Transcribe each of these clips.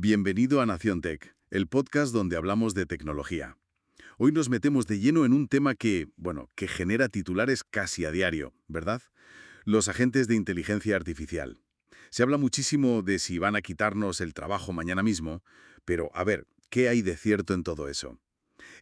Bienvenido a Nación Tech, el podcast donde hablamos de tecnología. Hoy nos metemos de lleno en un tema que genera titulares casi a diario, ¿verdad? Los agentes de inteligencia artificial. Se habla muchísimo de si van a quitarnos el trabajo mañana mismo, pero a ver, ¿qué hay de cierto en todo eso?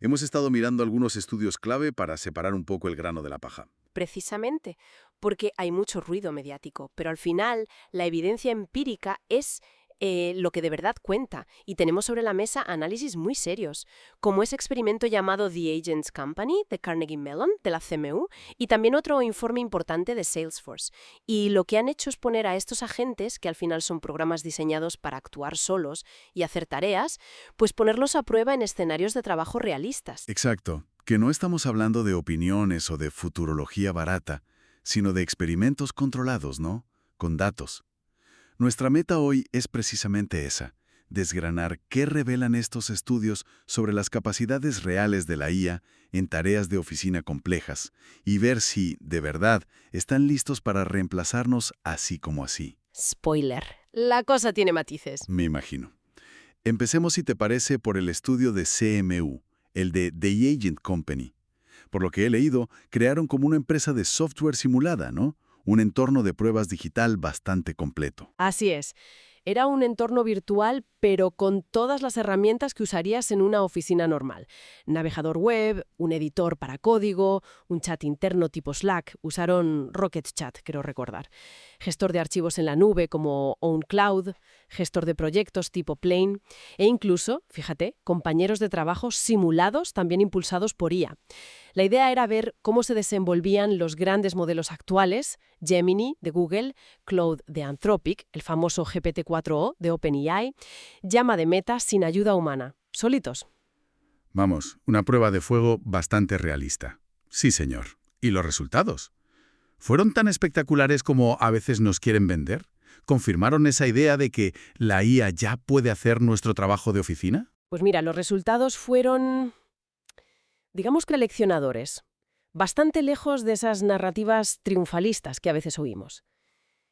Hemos estado mirando algunos estudios clave para separar un poco el grano de la paja. Precisamente, porque hay mucho ruido mediático, pero al final la evidencia empírica es lo que de verdad cuenta, y tenemos sobre la mesa análisis muy serios, como ese experimento llamado The Agents Company de Carnegie Mellon, de la CMU, y también otro informe importante de Salesforce. Y lo que han hecho es poner a estos agentes, que al final son programas diseñados para actuar solos y hacer tareas, pues ponerlos a prueba en escenarios de trabajo realistas. Exacto, que no estamos hablando de opiniones o de futurología barata, sino de experimentos controlados, ¿no? Con datos. Nuestra meta hoy es precisamente esa, desgranar qué revelan estos estudios sobre las capacidades reales de la IA en tareas de oficina complejas y ver si, de verdad, están listos para reemplazarnos así como así. Spoiler, la cosa tiene matices. Me imagino. Empecemos, si te parece, por el estudio de CMU, el de The Agent Company. Por lo que he leído, crearon como una empresa de software simulada, ¿no? Un entorno de pruebas digital bastante completo. Así es. Era un entorno virtual, pero con todas las herramientas que usarías en una oficina normal. Navegador web, un editor para código, un chat interno tipo Slack. Usaron Rocket Chat, creo recordar. Gestor de archivos en la nube como OwnCloud, gestor de proyectos tipo Plane, e incluso, fíjate, compañeros de trabajo simulados también impulsados por IA. La idea era ver cómo se desenvolvían los grandes modelos actuales, Gemini de Google, Claude de Anthropic, el famoso GPT-4o de OpenAI, Llama de Meta sin ayuda humana. Solitos. Vamos, una prueba de fuego bastante realista. Sí, señor. ¿Y los resultados? ¿Fueron tan espectaculares como a veces nos quieren vender? ¿Confirmaron esa idea de que la IA ya puede hacer nuestro trabajo de oficina? Pues mira, los resultados fueron, digamos que aleccionadores, bastante lejos de esas narrativas triunfalistas que a veces oímos.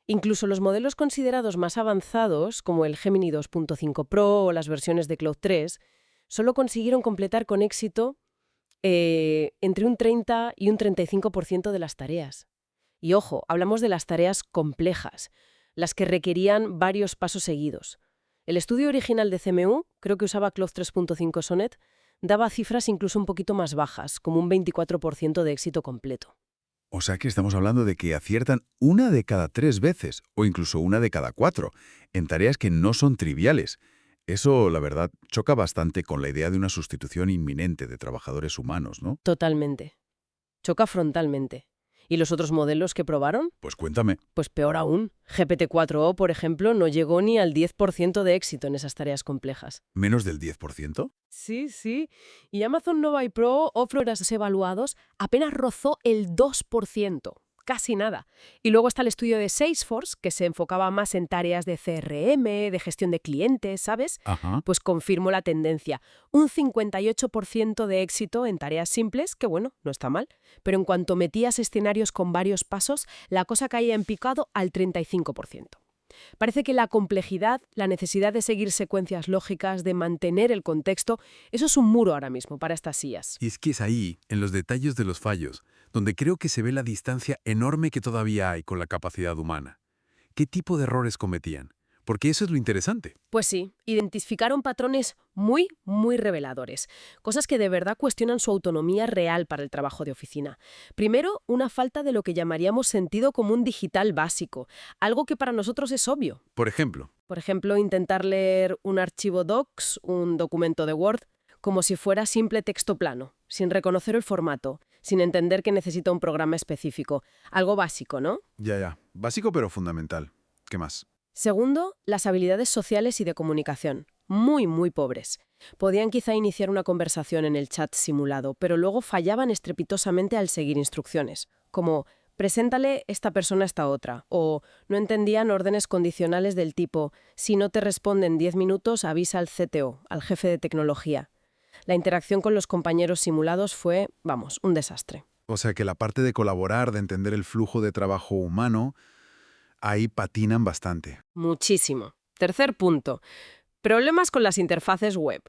Incluso los modelos considerados más avanzados, como el Gemini 2.5 Pro o las versiones de Claude 3, solo consiguieron completar con éxito entre un 30 y un 35% de las tareas. Y ojo, hablamos de las tareas complejas, las que requerían varios pasos seguidos. El estudio original de CMU, creo que usaba Claude 3.5 Sonnet, daba cifras incluso un poquito más bajas, como un 24% de éxito completo. O sea que estamos hablando de que aciertan una de cada 3 veces, o incluso una de cada 4, en tareas que no son triviales. Eso, la verdad, choca bastante con la idea de una sustitución inminente de trabajadores humanos, ¿no? Totalmente. Choca frontalmente. ¿Y los otros modelos que probaron? Pues cuéntame. Pues peor aún. GPT-4o, por ejemplo, no llegó ni al 10% de éxito en esas tareas complejas. ¿Menos del 10%? Sí, sí. Y Amazon Nova y Pro, off-road evaluados, apenas rozó el 2%. Casi nada. Y luego está el estudio de Salesforce, que se enfocaba más en tareas de CRM, de gestión de clientes, ¿sabes? Ajá. Pues confirmó la tendencia. Un 58% de éxito en tareas simples, que bueno, no está mal. Pero en cuanto metías escenarios con varios pasos, la cosa caía en picado al 35%. Parece que la complejidad, la necesidad de seguir secuencias lógicas, de mantener el contexto, eso es un muro ahora mismo para estas IAs. Y es que es ahí, en los detalles de los fallos, donde creo que se ve la distancia enorme que todavía hay con la capacidad humana. ¿Qué tipo de errores cometían? Porque eso es lo interesante. Pues sí, identificaron patrones muy, muy reveladores, cosas que de verdad cuestionan su autonomía real para el trabajo de oficina. Primero, una falta de lo que llamaríamos sentido común digital básico, algo que para nosotros es obvio. Por ejemplo, Por ejemplo, intentar leer un archivo Docs, un documento de Word, como si fuera simple texto plano, sin reconocer el formato, sin entender que necesita un programa específico. Algo básico, ¿no? ya. Básico pero fundamental. ¿Qué más? Segundo, las habilidades sociales y de comunicación. Muy, muy pobres. Podían quizá iniciar una conversación en el chat simulado, pero luego fallaban estrepitosamente al seguir instrucciones, como «preséntale esta persona a esta otra», o no entendían órdenes condicionales del tipo «si no te responden 10 minutos, avisa al CTO, al jefe de tecnología». La interacción con los compañeros simulados fue, vamos, un desastre. O sea que la parte de colaborar, de entender el flujo de trabajo humano, ahí patinan bastante. Muchísimo. Tercer punto. Problemas con las interfaces web.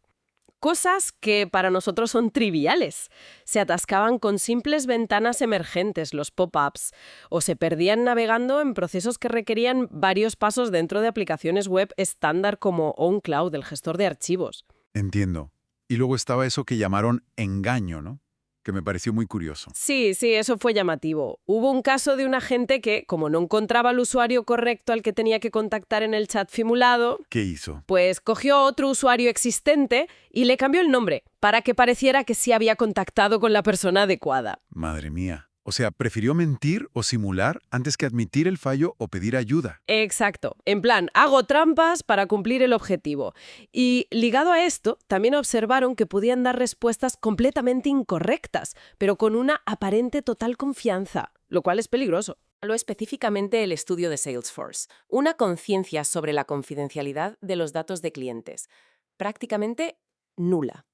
Cosas que para nosotros son triviales. Se atascaban con simples ventanas emergentes, los pop-ups, o se perdían navegando en procesos que requerían varios pasos dentro de aplicaciones web estándar como OnCloud, el gestor de archivos. Entiendo. Y luego estaba eso que llamaron engaño, ¿no? Que me pareció muy curioso. Sí, eso fue llamativo. Hubo un caso de un agente que, como no encontraba al usuario correcto al que tenía que contactar en el chat simulado, ¿Qué hizo? pues cogió otro usuario existente y le cambió el nombre para que pareciera que sí había contactado con la persona adecuada. Madre mía. O sea, prefirió mentir o simular antes que admitir el fallo o pedir ayuda. Exacto. En plan, hago trampas para cumplir el objetivo. Y ligado a esto, también observaron que podían dar respuestas completamente incorrectas, pero con una aparente total confianza, lo cual es peligroso. Lo específicamente el estudio de Salesforce, una conciencia sobre la confidencialidad de los datos de clientes, prácticamente nula,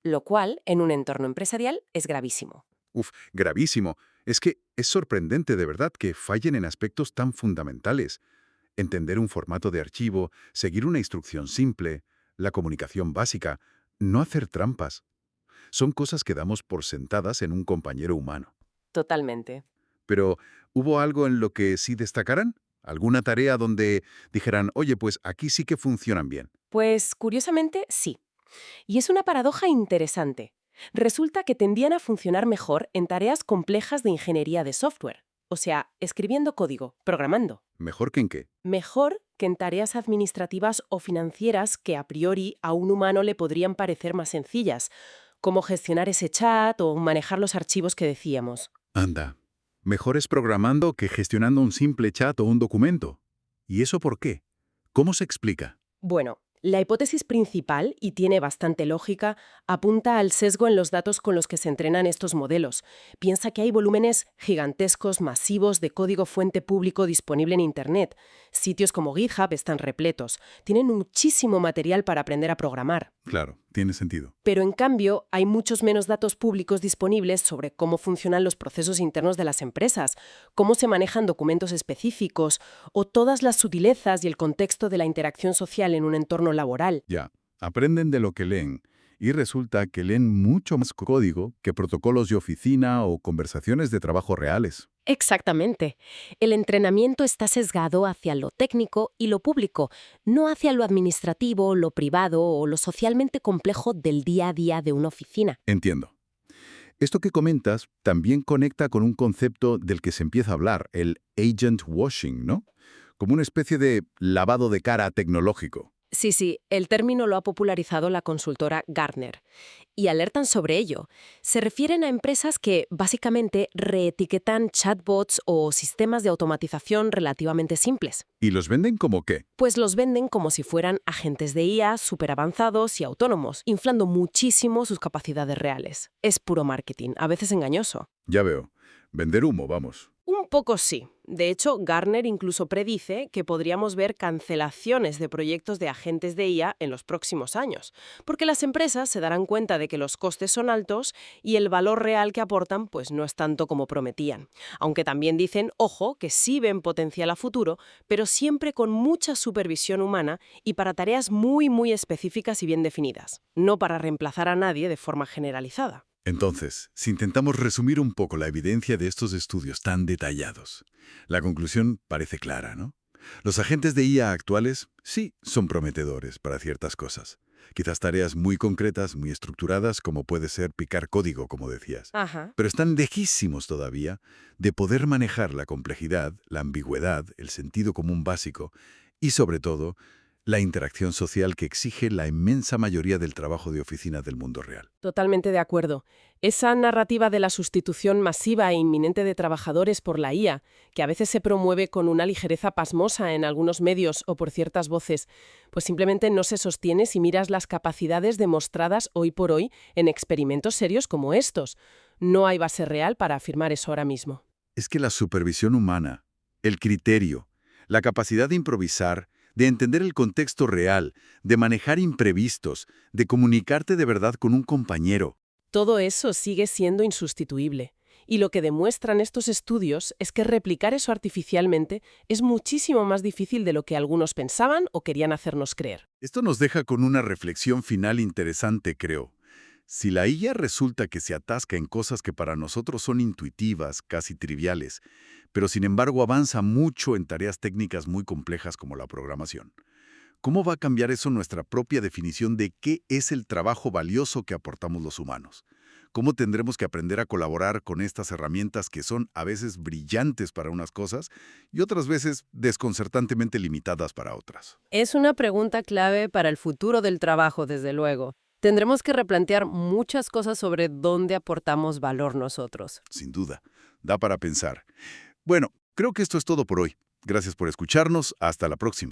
lo cual en un entorno empresarial es gravísimo. Uf, gravísimo. Es que es sorprendente de verdad que fallen en aspectos tan fundamentales. Entender un formato de archivo, seguir una instrucción simple, la comunicación básica, no hacer trampas. Son cosas que damos por sentadas en un compañero humano. Totalmente. Pero, ¿hubo algo en lo que sí destacaran? ¿Alguna tarea donde dijeran, oye, pues aquí sí que funcionan bien? Pues curiosamente sí. Y es una paradoja interesante. Resulta que tendían a funcionar mejor en tareas complejas de ingeniería de software, o sea, escribiendo código, programando. ¿Mejor que en qué? Mejor que en tareas administrativas o financieras que a priori a un humano le podrían parecer más sencillas, como gestionar ese chat o manejar los archivos que decíamos. Anda. Mejor es programando que gestionando un simple chat o un documento. ¿Y eso por qué? ¿Cómo se explica? Bueno, la hipótesis principal, y tiene bastante lógica, apunta al sesgo en los datos con los que se entrenan estos modelos. Piensa que hay volúmenes gigantescos, masivos de código fuente público disponible en Internet. Sitios como GitHub están repletos. Tienen muchísimo material para aprender a programar. Claro, tiene sentido. Pero en cambio, hay muchos menos datos públicos disponibles sobre cómo funcionan los procesos internos de las empresas, cómo se manejan documentos específicos o todas las sutilezas y el contexto de la interacción social en un entorno laboral. Ya, aprenden de lo que leen. Y resulta que leen mucho más código que protocolos de oficina o conversaciones de trabajo reales. Exactamente. El entrenamiento está sesgado hacia lo técnico y lo público, no hacia lo administrativo, lo privado o lo socialmente complejo del día a día de una oficina. Entiendo. Esto que comentas también conecta con un concepto del que se empieza a hablar, el agent washing, ¿no? Como una especie de lavado de cara tecnológico. Sí, el término lo ha popularizado la consultora Gartner. Y alertan sobre ello. Se refieren a empresas que, básicamente, reetiquetan chatbots o sistemas de automatización relativamente simples. ¿Y los venden como qué? Pues los venden como si fueran agentes de IA súper avanzados y autónomos, inflando muchísimo sus capacidades reales. Es puro marketing, a veces engañoso. Ya veo. Vender humo, vamos. Un poco sí. De hecho, Gartner incluso predice que podríamos ver cancelaciones de proyectos de agentes de IA en los próximos años, porque las empresas se darán cuenta de que los costes son altos y el valor real que aportan pues no es tanto como prometían. Aunque también dicen, ojo, que sí ven potencial a futuro, pero siempre con mucha supervisión humana y para tareas muy específicas y bien definidas, no para reemplazar a nadie de forma generalizada. Entonces, si intentamos resumir un poco la evidencia de estos estudios tan detallados, la conclusión parece clara, ¿no? Los agentes de IA actuales sí son prometedores para ciertas cosas. Quizás tareas muy concretas, muy estructuradas, como puede ser picar código, como decías. Ajá. Pero están lejísimos todavía de poder manejar la complejidad, la ambigüedad, el sentido común básico y, sobre todo, la interacción social que exige la inmensa mayoría del trabajo de oficina del mundo real. Totalmente de acuerdo. Esa narrativa de la sustitución masiva e inminente de trabajadores por la IA, que a veces se promueve con una ligereza pasmosa en algunos medios o por ciertas voces, pues simplemente no se sostiene si miras las capacidades demostradas hoy por hoy en experimentos serios como estos. No hay base real para afirmar eso ahora mismo. Es que la supervisión humana, el criterio, la capacidad de improvisar, de entender el contexto real, de manejar imprevistos, de comunicarte de verdad con un compañero. Todo eso sigue siendo insustituible. Y lo que demuestran estos estudios es que replicar eso artificialmente es muchísimo más difícil de lo que algunos pensaban o querían hacernos creer. Esto nos deja con una reflexión final interesante, creo. Si la IA resulta que se atasca en cosas que para nosotros son intuitivas, casi triviales, pero sin embargo avanza mucho en tareas técnicas muy complejas como la programación, ¿cómo va a cambiar eso nuestra propia definición de qué es el trabajo valioso que aportamos los humanos? ¿Cómo tendremos que aprender a colaborar con estas herramientas que son a veces brillantes para unas cosas y otras veces desconcertantemente limitadas para otras? Es una pregunta clave para el futuro del trabajo, desde luego. Tendremos que replantear muchas cosas sobre dónde aportamos valor nosotros. Sin duda, da para pensar. Bueno, creo que esto es todo por hoy. Gracias por escucharnos. Hasta la próxima.